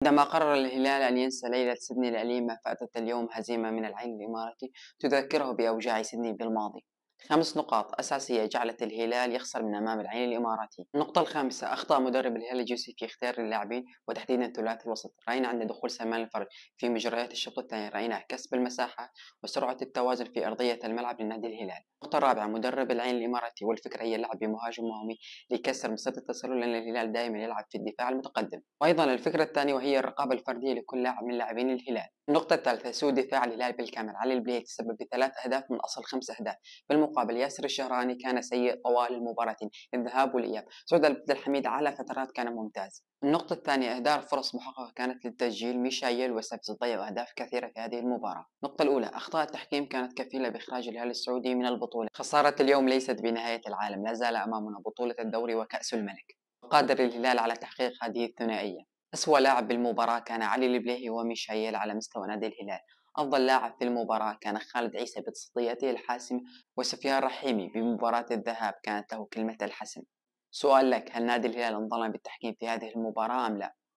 عندما قرر الهلال أن ينسى ليلة سيدني الأليمة فأتت اليوم هزيمة من العين الإماراتي تذكره بأوجاع سيدني بالماضي. 5 نقاط أساسية جعلت الهلال يخسر من أمام العين الإماراتي. النقطة الخامسة: أخطاء مدرب الهلال الجوسي في اختيار اللاعبين وتحديدا ثلاثي الوسط. رأينا عند دخول سلمان الفرج في مجريات الشوط الثاني رأيناه كسب المساحة وسرعة التوازن في أرضية الملعب للنادي الهلال. النقطة الرابعة: مدرب العين الإماراتي والفكرة هي اللعب بمهاجم وهمي ليكسر مسات التسلل لأن الهلال دائما يلعب في الدفاع المتقدم. وأيضا الفكرة الثانية وهي الرقابة الفردية لكل لاعب من لاعبين الهلال. النقطة الثالثة: سوء دفاع الهلال بالكامل. علي البليهي تسبب ب3 أهداف من أصل 5 أهداف. بالمقابل ياسر الشهراني كان سيء طوال المباراتين الذهاب والإياب. سعود عبد الحميد على فترات كان ممتاز. النقطة الثانية: إهدار فرص محققة كانت للتسجيل. ميشايل وسبس ضيعوا أهداف كثيرة في هذه المباراة. النقطة الأولى: أخطاء التحكيم كانت كفيلة بإخراج الهلال السعودي من البطولة. خسارة اليوم ليست بنهاية العالم، لا زال أمامنا بطولة الدوري وكأس الملك. قادر الهلال على تحقيق هذه الثنائية. أسوأ لاعب بالمباراة كان علي البليهي وميشايل على مستوى نادي الهلال. أفضل لاعب في المباراة كان خالد عيسى بتصدياته الحاسمة، وسفيان رحيمي بمباراة الذهاب كانت له كلمة الحسم. سؤال لك: هل نادي الهلال انظلم بالتحكيم في هذه المباراة أم لا؟